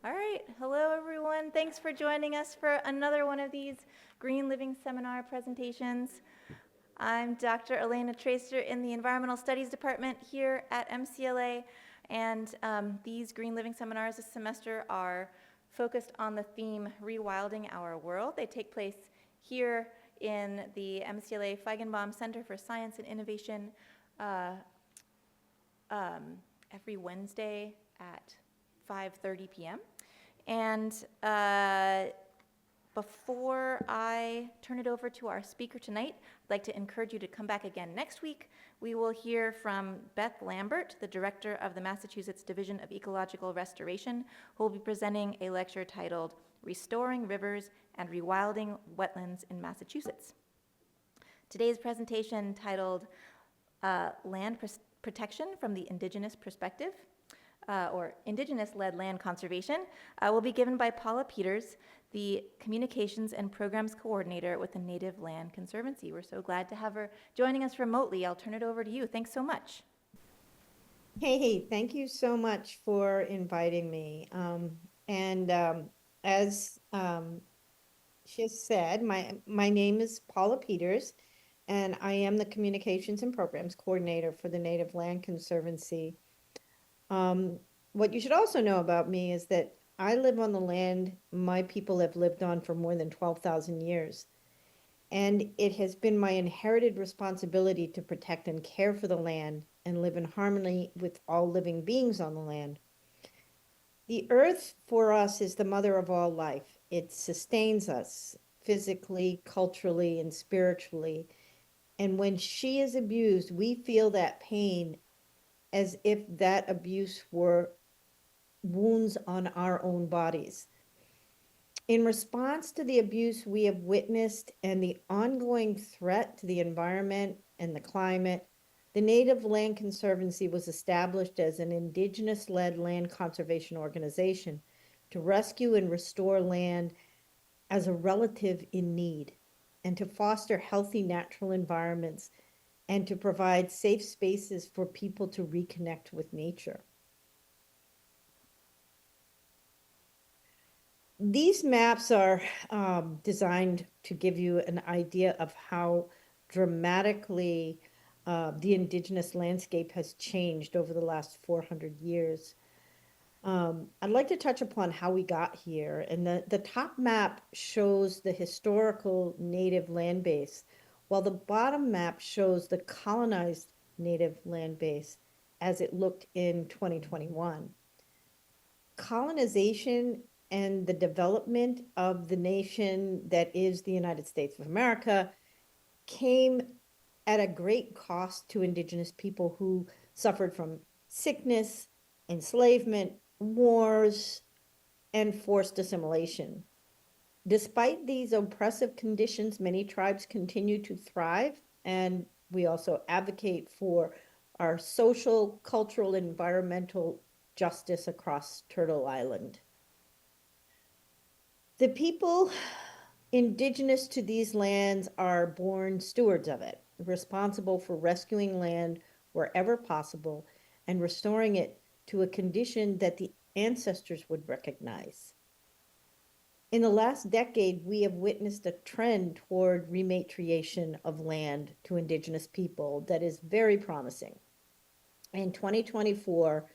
All right. Hello, everyone. Thanks for joining us for another one of these Green Living Seminar presentations. I'm Dr. Elena Tracer in the Environmental Studies Department here at MCLA, and these Green Living Seminars this semester are focused on the theme Rewilding Our World. They take place here in the MCLA Feigenbaum Center for Science and Innovation uh, every Wednesday at 5:30 p.m. And before I turn it over to our speaker tonight, I'd like to encourage you to come back again next week. We will hear from Beth Lambert, the director of the Massachusetts Division of Ecological Restoration, who will be presenting a lecture titled Restoring Rivers and Rewilding Wetlands in Massachusetts. Today's presentation, titled Land Protection from the Indigenous Perspective, or Indigenous-led Land Conservation, will be given by Paula Peters, the Communications and Programs Coordinator with the Native Land Conservancy. We're so glad to have her joining us remotely. I'll turn it over to you. Thanks so much. Hey, thank you so much for inviting me. As she has said, my name is Paula Peters, and I am the Communications and Programs Coordinator for the Native Land Conservancy. What you should also know about me is that I live on the land my people have lived on for more than 12,000 years. And it has been my inherited responsibility to protect and care for the land and live in harmony with all living beings on the land. The earth for us is the mother of all life. It sustains us physically, culturally, and spiritually. And when she is abused, we feel that pain as if that abuse were wounds on our own bodies. In response to the abuse we have witnessed and the ongoing threat to the environment and the climate, the Native Land Conservancy was established as an Indigenous-led land conservation organization to rescue and restore land as a relative in need, and to foster healthy natural environments, and to provide safe spaces for people to reconnect with nature. These maps are designed to give you an idea of how dramatically the indigenous landscape has changed over the last 400 years. I'd like to touch upon how we got here. And the top map shows the historical native land base, while the bottom map shows the colonized native land base as it looked in 2021. Colonization and the development of the nation that is the United States of America came at a great cost to indigenous people who suffered from sickness, enslavement, wars, and forced assimilation. Despite these oppressive conditions, many tribes continue to thrive, and we also advocate for our social, cultural, and environmental justice across Turtle Island. The people indigenous to these lands are born stewards of it, responsible for rescuing land wherever possible and restoring it to a condition that the ancestors would recognize. In the last decade, we have witnessed a trend toward rematriation of land to indigenous people that is very promising. In 2024,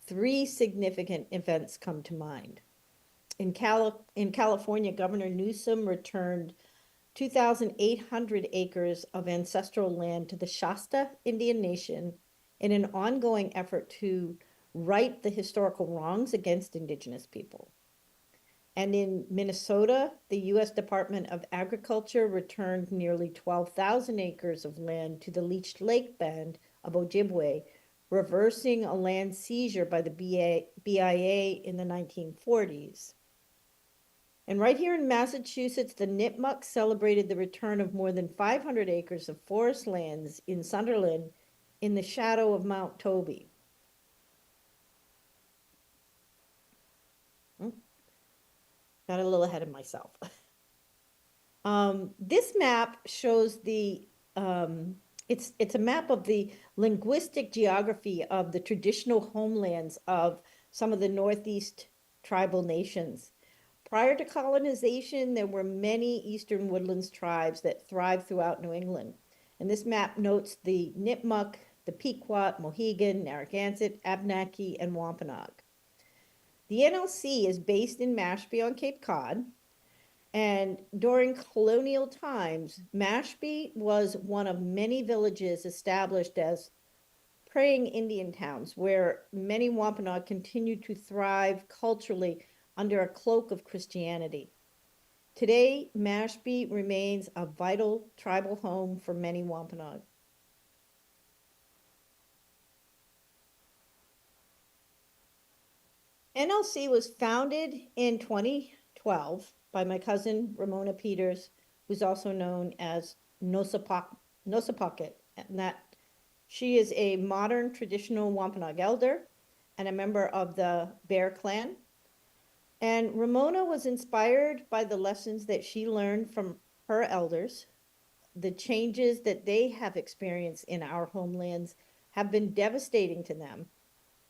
three significant events come to mind. In California, Governor Newsom returned 2,800 acres of ancestral land to the Shasta Indian Nation in an ongoing effort to right the historical wrongs against Indigenous people. And in Minnesota, the U.S. Department of Agriculture returned nearly 12,000 acres of land to the Leech Lake Band of Ojibwe, reversing a land seizure by the BIA in the 1940s. And right here in Massachusetts, the Nipmuc celebrated the return of more than 500 acres of forest lands in Sunderland in the shadow of Mount Toby. Got a little ahead of myself. This map shows it's a map of the linguistic geography of the traditional homelands of some of the Northeast tribal nations. Prior to colonization, there were many eastern woodlands tribes that thrived throughout New England. And this map notes the Nipmuc, the Pequot, Mohegan, Narragansett, Abenaki, and Wampanoag. The NLC is based in Mashpee on Cape Cod. And during colonial times, Mashpee was one of many villages established as praying Indian towns where many Wampanoag continued to thrive culturally under a cloak of Christianity. Today, Mashpee remains a vital tribal home for many Wampanoag. NLC was founded in 2012 by my cousin Ramona Peters, who's also known as Nosapocket, and that she is a modern traditional Wampanoag elder and a member of the Bear Clan. And Ramona was inspired by the lessons that she learned from her elders. The changes that they have experienced in our homelands have been devastating to them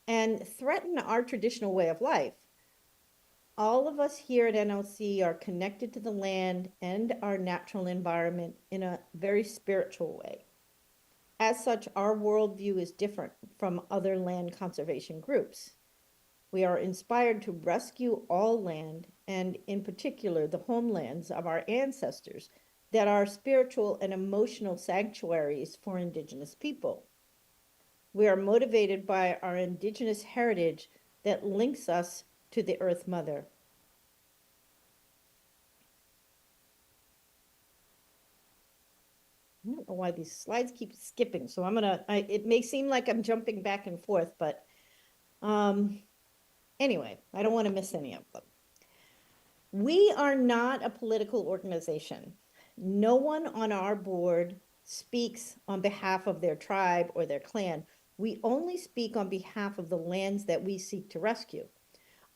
and threaten our traditional way of life. All of us here at NLC are connected to the land and our natural environment in a very spiritual way. As such, our worldview is different from other land conservation groups. We are inspired to rescue all land, and in particular, the homelands of our ancestors that are spiritual and emotional sanctuaries for Indigenous people. We are motivated by our Indigenous heritage that links us to the Earth Mother. I don't know why these slides keep skipping, so it may seem like I'm jumping back and forth, but anyway, I don't want to miss any of them. We are not a political organization. No one on our board speaks on behalf of their tribe or their clan. We only speak on behalf of the lands that we seek to rescue.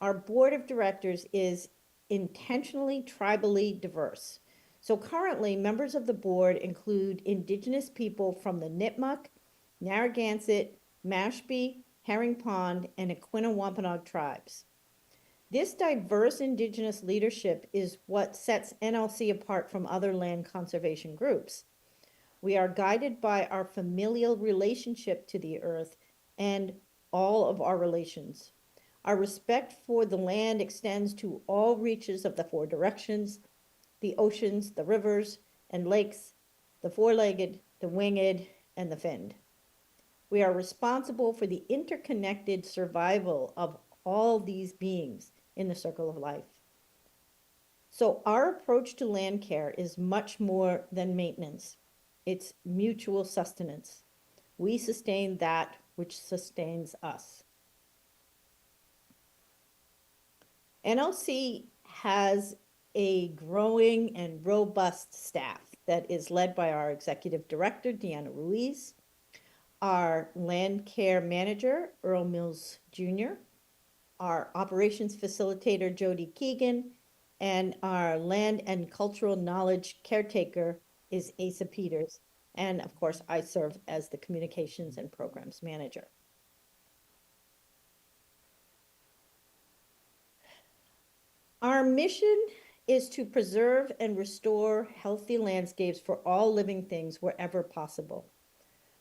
Our board of directors is intentionally tribally diverse. So currently, members of the board include Indigenous people from the Nipmuc, Narragansett, Mashpee, Herring Pond, and Aquinnah Wampanoag tribes. This diverse Indigenous leadership is what sets NLC apart from other land conservation groups. We are guided by our familial relationship to the earth and all of our relations. Our respect for the land extends to all reaches of the four directions, the oceans, the rivers and lakes, the four-legged, the winged, and the finned. We are responsible for the interconnected survival of all these beings in the circle of life. So our approach to land care is much more than maintenance. It's mutual sustenance. We sustain that which sustains us. NLC has a growing and robust staff that is led by our executive director, Deanna Ruiz, our land care manager, Earl Mills Jr., our operations facilitator, Jody Keegan, and our land and cultural knowledge caretaker is Asa Peters. And of course, I serve as the communications and programs manager. Our mission is to preserve and restore healthy landscapes for all living things wherever possible.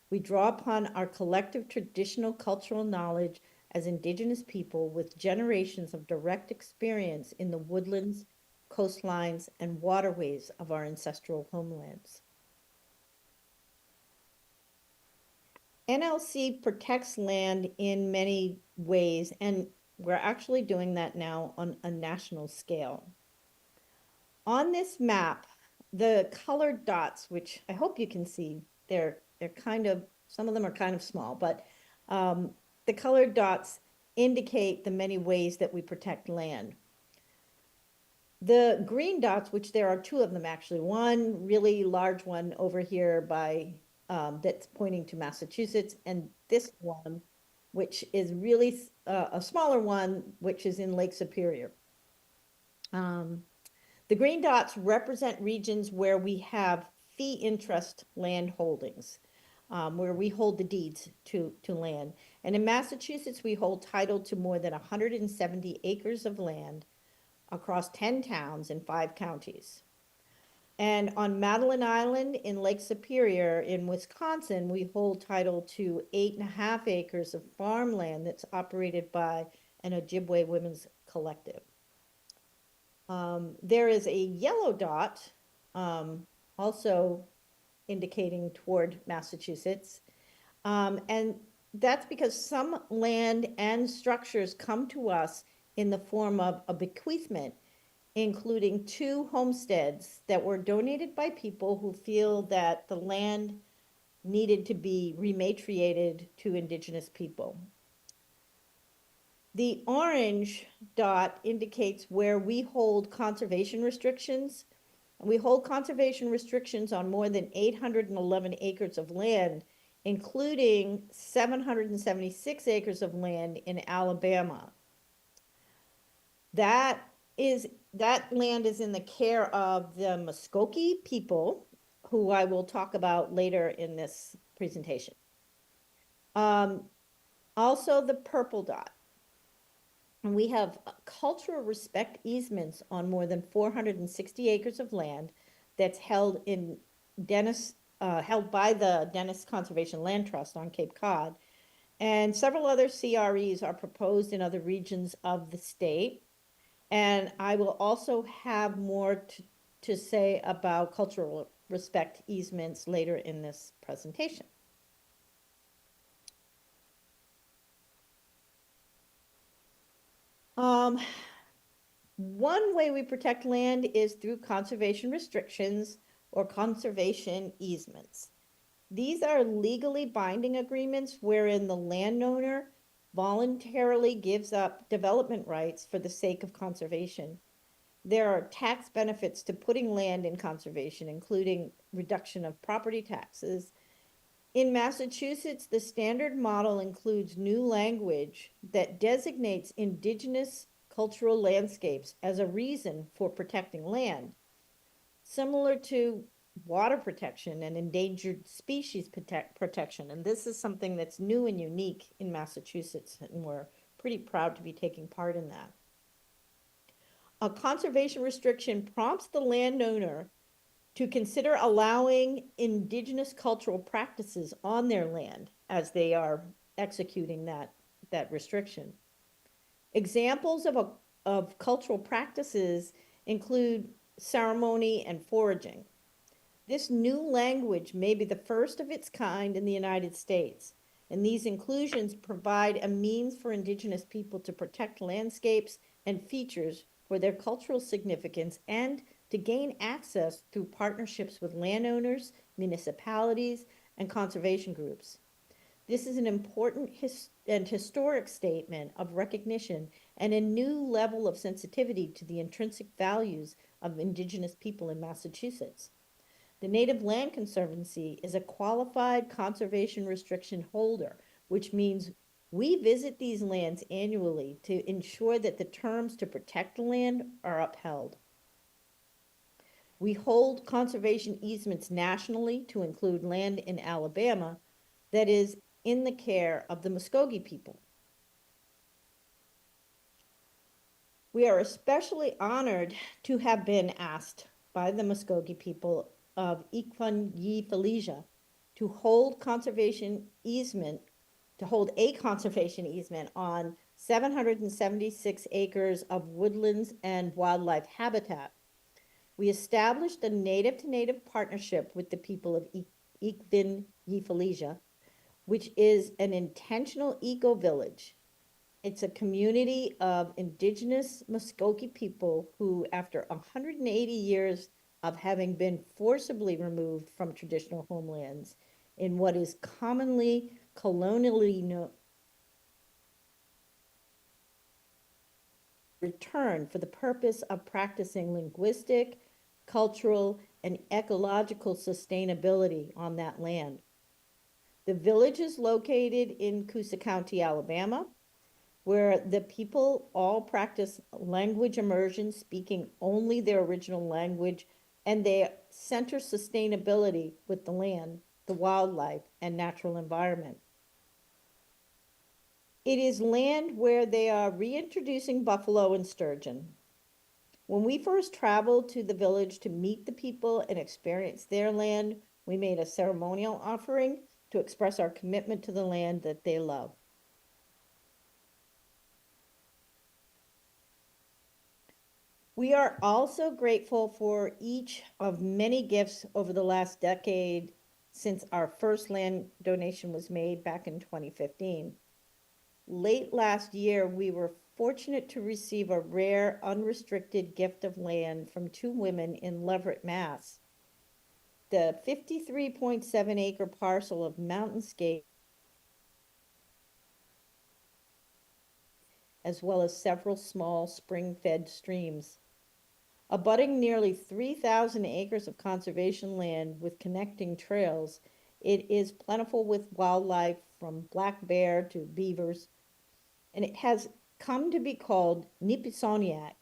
We draw upon our collective traditional cultural knowledge as Indigenous people with generations of direct experience in the woodlands, coastlines, and waterways of our ancestral homelands. NLC protects land in many ways, and we're actually doing that now on a national scale. On this map, the colored dots, which I hope you can see, they're kind of, some of them are kind of small, but the colored dots indicate the many ways that we protect land. The green dots, which there are two of them actually, one really large one over here by that's pointing to Massachusetts, and this one, which is really a smaller one, which is in Lake Superior. The green dots represent regions where we have fee interest land holdings. where we hold the deeds to land. And in Massachusetts, we hold title to more than 170 acres of land across 10 towns and 5 counties. And on Madeline Island in Lake Superior in Wisconsin, we hold title to 8.5 acres of farmland that's operated by an Ojibwe Women's Collective. There is a yellow dot, also indicating toward Massachusetts. And that's because some land and structures come to us in the form of a bequeathment, including 2 homesteads that were donated by people who feel that the land needed to be rematriated to Indigenous people. The orange dot indicates where we hold conservation restrictions. We hold conservation restrictions on more than 811 acres of land, including 776 acres of land in Alabama. That land is in the care of the Muskogee people, who I will talk about later in this presentation. Also the purple dot. And we have cultural respect easements on more than 460 acres of land that's held in held by the Dennis Conservation Land Trust on Cape Cod. And several other CREs are proposed in other regions of the state. And I will also have more to say about cultural respect easements later in this presentation. One way we protect land is through conservation restrictions or conservation easements. These are legally binding agreements wherein the landowner voluntarily gives up development rights for the sake of conservation. There are tax benefits to putting land in conservation, including reduction of property taxes. In Massachusetts, the standard model includes new language that designates indigenous cultural landscapes as a reason for protecting land, similar to water protection and endangered species protection. And this is something that's new and unique in Massachusetts, and we're pretty proud to be taking part in that. A conservation restriction prompts the landowner to consider allowing indigenous cultural practices on their land as they are executing that restriction. Examples of cultural practices include ceremony and foraging. This new language may be the first of its kind in the United States, and these inclusions provide a means for Indigenous people to protect landscapes and features for their cultural significance and to gain access through partnerships with landowners, municipalities, and conservation groups. This is an important and historic statement of recognition and a new level of sensitivity to the intrinsic values of Indigenous people in Massachusetts. The Native Land Conservancy is a qualified conservation restriction holder, which means we visit these lands annually to ensure that the terms to protect the land are upheld. We hold conservation easements nationally to include land in Alabama that is in the care of the Muskogee people. We are especially honored to have been asked by the Muskogee people of Ikvan-Yi-Felicia to hold a conservation easement on 776 acres of woodlands and wildlife habitat. We established a native-to-native partnership with the people of Ikvan-Yi-Felicia, which is an intentional eco-village. It's a community of Indigenous Muskogee people who, after 180 years of having been forcibly removed from traditional homelands in what is commonly colonially known, return for the purpose of practicing linguistic, cultural, and ecological sustainability on that land. The village is located in Coosa County, Alabama, where the people all practice language immersion, speaking only their original language, and they center sustainability with the land. the wildlife, and natural environment. It is land where they are reintroducing buffalo and sturgeon. When we first traveled to the village to meet the people and experience their land, we made a ceremonial offering to express our commitment to the land that they love. We are also grateful for each of many gifts over the last decade since our first land donation was made back in 2015. Late last year, we were fortunate to receive a rare, unrestricted gift of land from two women in Leverett, Mass. The 53.7-acre parcel of mountainscape, as well as several small spring-fed streams. Abutting nearly 3,000 acres of conservation land with connecting trails, it is plentiful with wildlife from black bear to beavers, and it has come to be called Nipisoniak.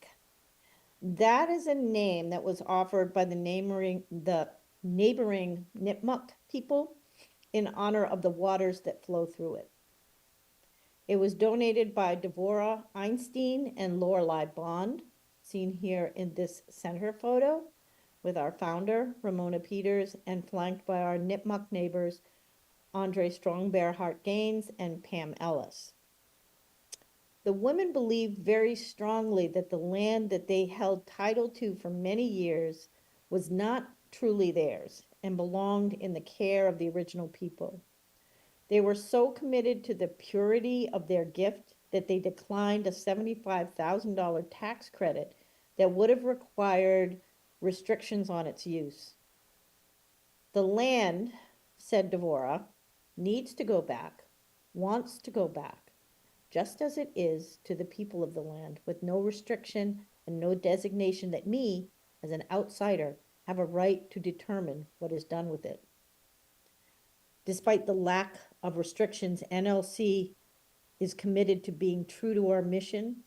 That is a name that was offered by the neighboring Nipmuc people in honor of the waters that flow through it. It was donated by Devorah Einstein and Lorelei Bond, seen here in this center photo, with our founder, Ramona Peters, and flanked by our Nipmuc neighbors, Andre Strong Bearheart Gaines and Pam Ellis. The women believed very strongly that the land that they held title to for many years was not truly theirs and belonged in the care of the original people. They were so committed to the purity of their gift that they declined a $75,000 tax credit that would have required restrictions on its use. The land, said Devorah, needs to go back, wants to go back, just as it is to the people of the land, with no restriction and no designation that me, as an outsider, have a right to determine what is done with it. Despite the lack of restrictions, NLC is committed to being true to our mission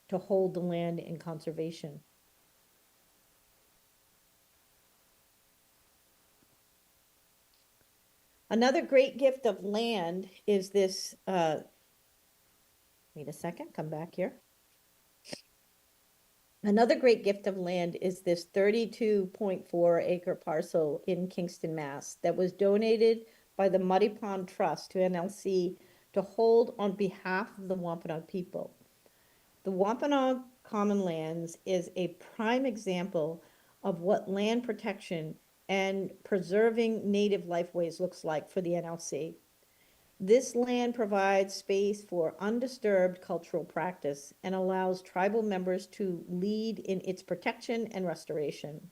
to hold the land in conservation. Another great gift of land is this, wait a second, come back here. Another great gift of land is this 32.4-acre parcel in Kingston, Mass. that was donated by the Muddy Pond Trust to NLC to hold on behalf of the Wampanoag people. The Wampanoag Common Lands is a prime example of what land protection and preserving native lifeways looks like for the NLC. This land provides space for undisturbed cultural practice and allows tribal members to lead in its protection and restoration.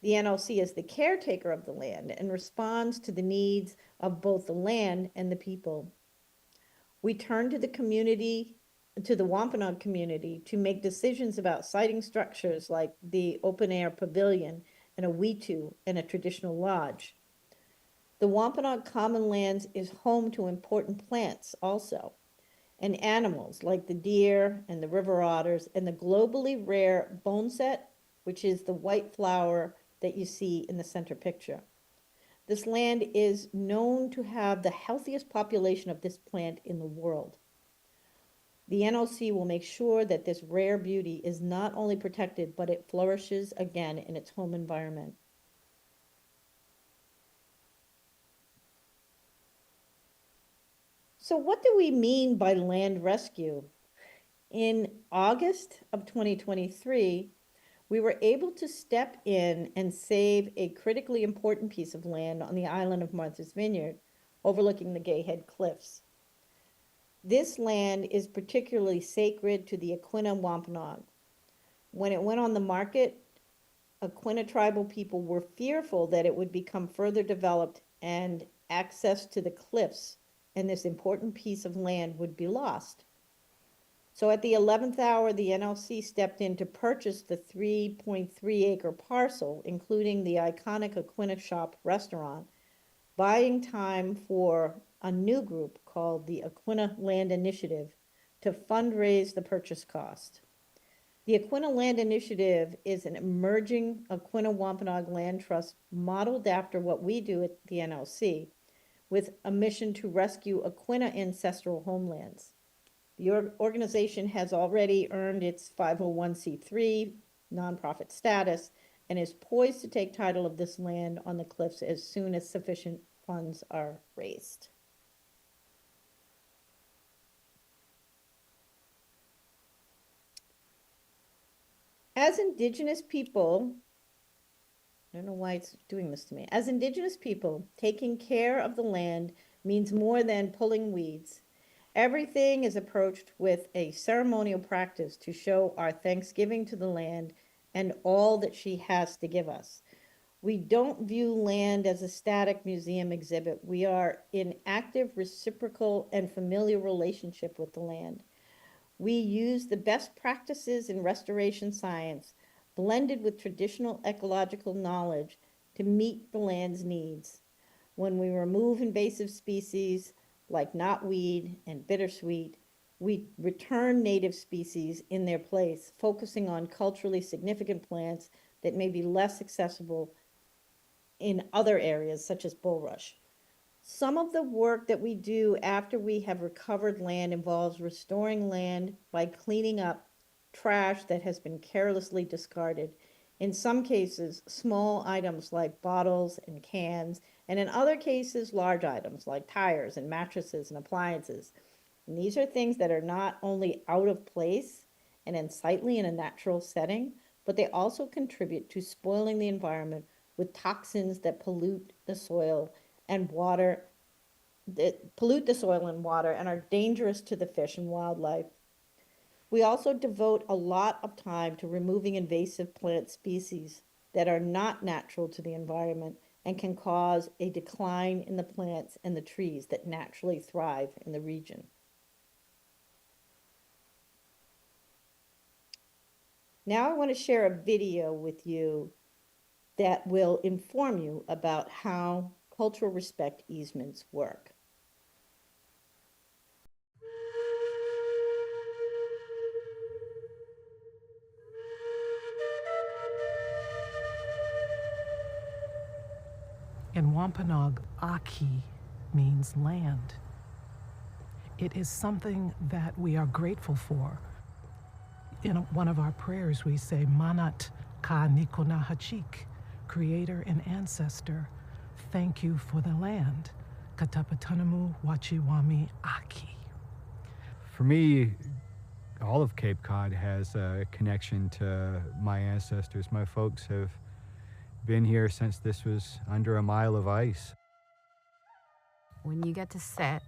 The NLC is the caretaker of the land and responds to the needs of both the land and the people. We turn to the community, to the Wampanoag community, to make decisions about siting structures like the open-air pavilion and a weetu and a traditional lodge. The Wampanoag Common Lands is home to important plants also, and animals like the deer and the river otters and the globally rare boneset, which is the white flower that you see in the center picture. This land is known to have the healthiest population of this plant in the world. The NLC will make sure that this rare beauty is not only protected, but it flourishes again in its home environment. So what do we mean by land rescue? In August of 2023, we were able to step in and save a critically important piece of land on the island of Martha's Vineyard, overlooking the Gay Head Cliffs. This land is particularly sacred to the Aquinnah Wampanoag. When it went on the market, Aquinnah tribal people were fearful that it would become further developed and access to the cliffs and this important piece of land would be lost. So at the 11th hour, the NLC stepped in to purchase the 3.3-acre parcel, including the iconic Aquinnah Shop restaurant, buying time for a new group called the Aquinnah Land Initiative to fundraise the purchase cost. The Aquinnah Land Initiative is an emerging Aquinnah Wampanoag land trust modeled after what we do at the NLC, with a mission to rescue Aquinnah ancestral homelands. The organization has already earned its 501c3 nonprofit status and is poised to take title of this land on the cliffs as soon as sufficient funds are raised. As Indigenous people, I don't know why it's doing this to me. As Indigenous people, taking care of the land means more than pulling weeds. Everything is approached with a ceremonial practice to show our thanksgiving to the land and all that she has to give us. We don't view land as a static museum exhibit. We are in active, reciprocal, and familiar relationship with the land. We use the best practices in restoration science, blended with traditional ecological knowledge, to meet the land's needs. When we remove invasive species like knotweed and bittersweet, we return native species in their place, focusing on culturally significant plants that may be less accessible in other areas, such as bulrush. Some of the work that we do after we have recovered land involves restoring land by cleaning up trash that has been carelessly discarded. In some cases, small items like bottles and cans, and in other cases, large items like tires and mattresses and appliances. And these are things that are not only out of place and unsightly in a natural setting, but they also contribute to spoiling the environment with toxins that pollute the soil and water, that pollute the soil and water and are dangerous to the fish and wildlife. We also devote a lot of time to removing invasive plant species that are not natural to the environment and can cause a decline in the plants and the trees that naturally thrive in the region. Now I want to share a video with you that will inform you about how cultural respect easements work. In Wampanoag, Aki means land. It is something that we are grateful for. In one of our prayers, we say, Manat ka nikona hachik, creator and ancestor, thank you for the land. Katapatanamu wachiwami Aki. For me, all of Cape Cod has a connection to my ancestors. My folks have been here since this was under a mile of ice. When you get to sit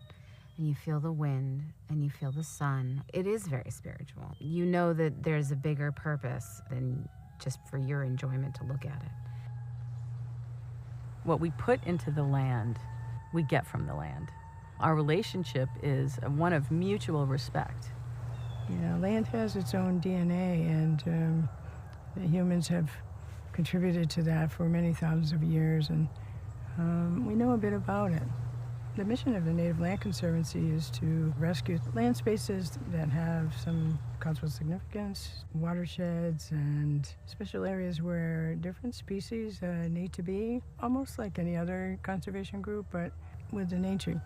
and you feel the wind and you feel the sun, it is very spiritual. You know that there's a bigger purpose than just for your enjoyment to look at it. What we put into the land, we get from the land. Our relationship is one of mutual respect. You know, land has its own DNA, and the humans have contributed to that for many thousands of years, and we know a bit about it. The mission of the Native Land Conservancy is to rescue land spaces that have some cultural significance, watersheds, and special areas where different species need to be, almost like any other conservation group, but with a nature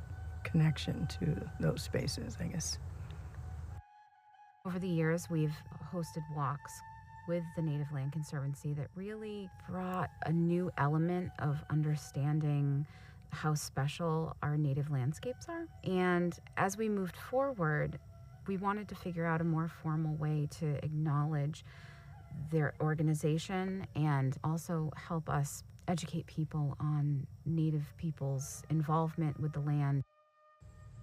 connection to those spaces, I guess. Over the years, we've hosted walks with the Native Land Conservancy that really brought a new element of understanding how special our native landscapes are. And as we moved forward, we wanted to figure out a more formal way to acknowledge their organization and also help us educate people on Native people's involvement with the land.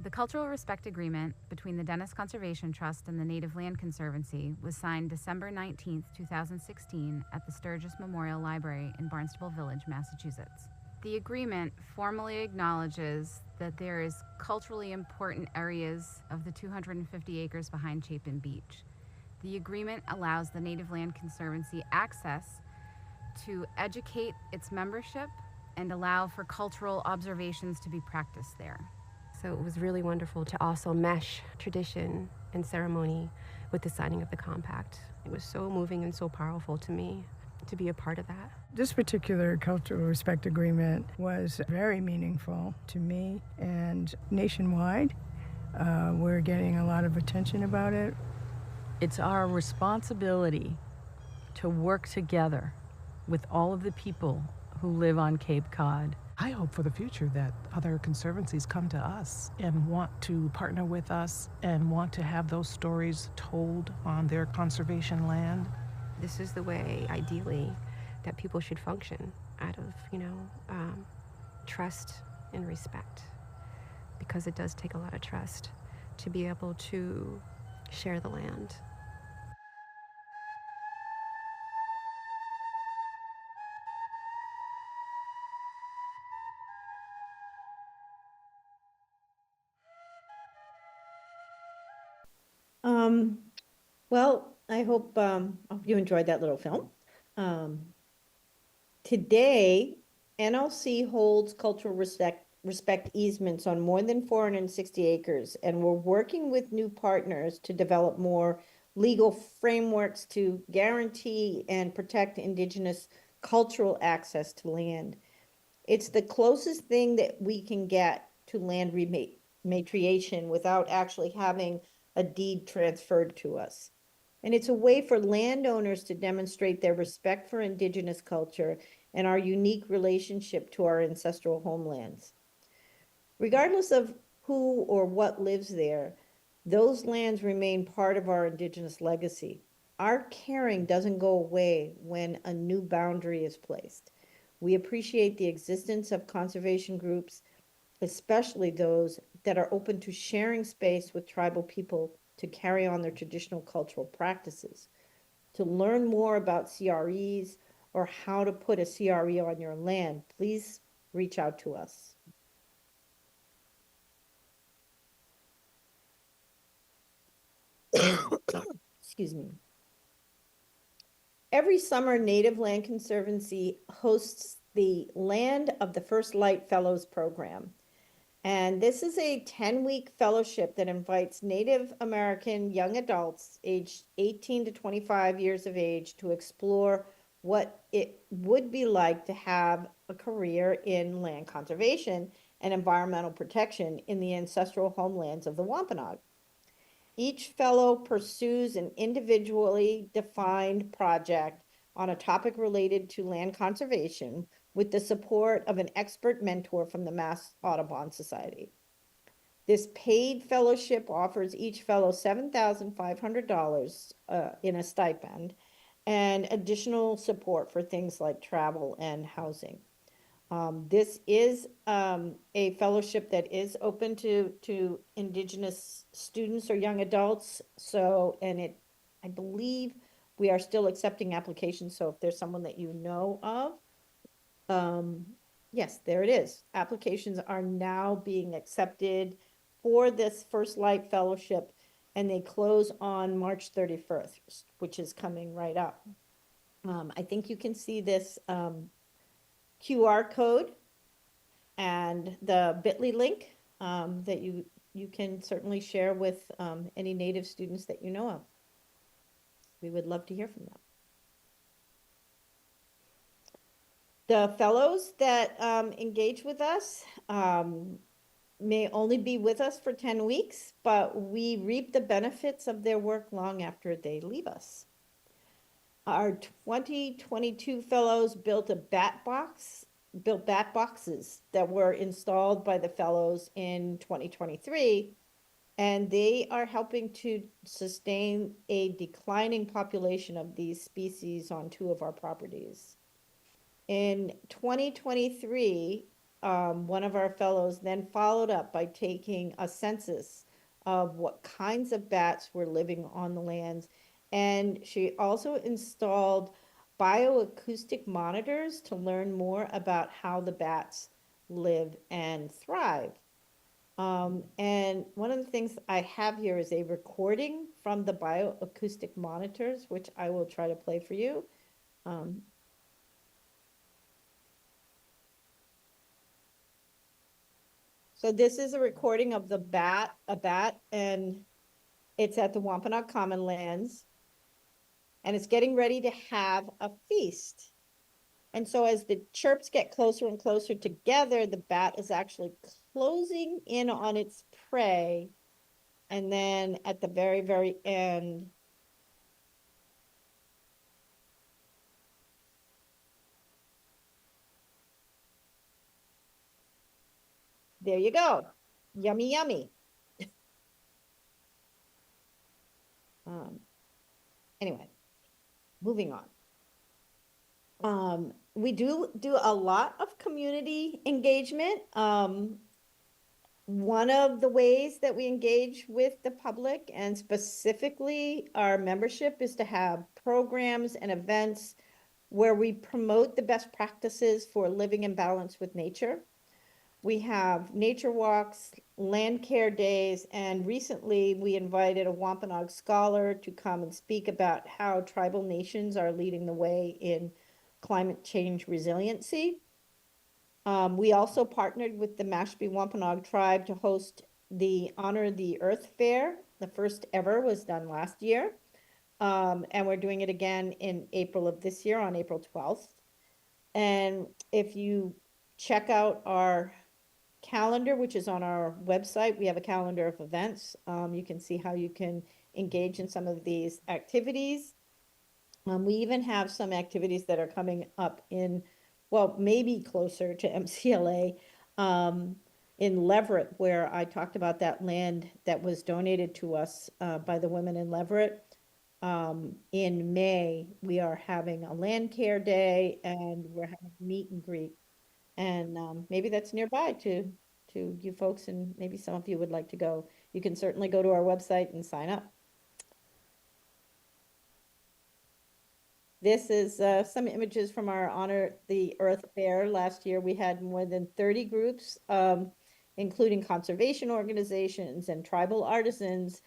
The Cultural Respect Agreement between the Dennis Conservation Trust and the Native Land Conservancy was signed December 19, 2016 at the Sturgis Memorial Library in Barnstable Village, Massachusetts. The agreement formally acknowledges that there is culturally important areas of the 250 acres behind Chapin Beach. The agreement allows the Native Land Conservancy access to educate its membership and allow for cultural observations to be practiced there. So it was really wonderful to also mesh tradition and ceremony with the signing of the compact. It was so moving and so powerful to me to be a part of that. This particular cultural respect agreement was very meaningful to me, and nationwide, we're getting a lot of attention about it. It's our responsibility to work together with all of the people who live on Cape Cod. I hope for the future that other conservancies come to us and want to partner with us and want to have those stories told on their conservation land. This is the way, ideally, that people should function, out of, trust and respect. Because it does take a lot of trust to be able to share the land. Well, I hope you enjoyed that little film. Today, NLC holds cultural respect easements on more than 460 acres, and we're working with new partners to develop more legal frameworks to guarantee and protect Indigenous cultural access to land. It's the closest thing that we can get to land rematriation without actually having a deed transferred to us. And it's a way for landowners to demonstrate their respect for Indigenous culture and our unique relationship to our ancestral homelands. Regardless of who or what lives there, those lands remain part of our Indigenous legacy. Our caring doesn't go away when a new boundary is placed. We appreciate the existence of conservation groups, especially those that are open to sharing space with tribal people to carry on their traditional cultural practices. To learn more about CREs or how to put a CRE on your land, please reach out to us. Excuse me. Every summer, Native Land Conservancy hosts the Land of the First Light Fellows program. And this is a 10-week fellowship that invites Native American young adults aged 18 to 25 years of age to explore what it would be like to have a career in land conservation and environmental protection in the ancestral homelands of the Wampanoag. Each fellow pursues an individually defined project on a topic related to land conservation with the support of an expert mentor from the Mass Audubon Society. This paid fellowship offers each fellow $7,500 in a stipend and additional support for things like travel and housing. This is a fellowship that is open to Indigenous students or young adults. So, I believe we are still accepting applications. So if there's someone that you know of, yes, there it is. Applications are now being accepted for this First Light Fellowship, and they close on March 31st, which is coming right up. I think you can see this QR code and the bit.ly link that you can certainly share with any Native students that you know of. We would love to hear from them. The fellows that engage with us may only be with us for 10 weeks, but we reap the benefits of their work long after they leave us. Our 2022 fellows built bat boxes that were installed by the fellows in 2023, and they are helping to sustain a declining population of these species on 2 of our properties. In 2023, one of our fellows then followed up by taking a census of what kinds of bats were living on the lands, and she also installed bioacoustic monitors to learn more about how the bats live and thrive. And one of the things I have here is a recording from the bioacoustic monitors, which I will try to play for you. So this is a recording of a bat, and It's at the Wampanoag Common Lands, and it's getting ready to have a feast. And so as the chirps get closer and closer together, the bat is actually closing in on its prey. And then at the very, very end, there you go. Yummy, yummy. Anyway, moving on. We do a lot of community engagement. One of the ways that we engage with the public and specifically our membership is to have programs and events where we promote the best practices for living in balance with nature. We have nature walks, land care days, and recently we invited a Wampanoag scholar to come and speak about how tribal nations are leading the way in climate change resiliency. We also partnered with the Mashpee Wampanoag tribe to host the Honor the Earth Fair. The first ever was done last year. And we're doing it again in April of this year on April 12th. And if you check out our calendar, which is on our website, we have a calendar of events. You can see how you can engage in some of these activities. We even have some activities that are coming up in, well, maybe closer to MCLA, in Leverett, where I talked about that land that was donated to us by the women in Leverett. In May, we are having a land care day and we're having a meet and greet. And maybe that's nearby to you folks, and maybe some of you would like to go. You can certainly go to our website and sign up. This is some images from our Honor the Earth Fair last year. We had more than 30 groups, including conservation organizations and tribal artisans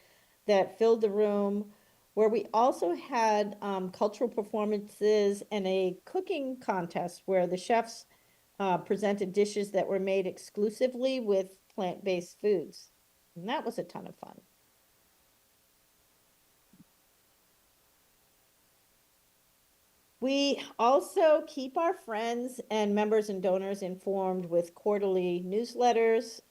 that filled the room, where we also had cultural performances and a cooking contest where the chefs presented dishes that were made exclusively with plant-based foods. And that was a ton of fun. We also keep our friends and members and donors informed with quarterly newsletters.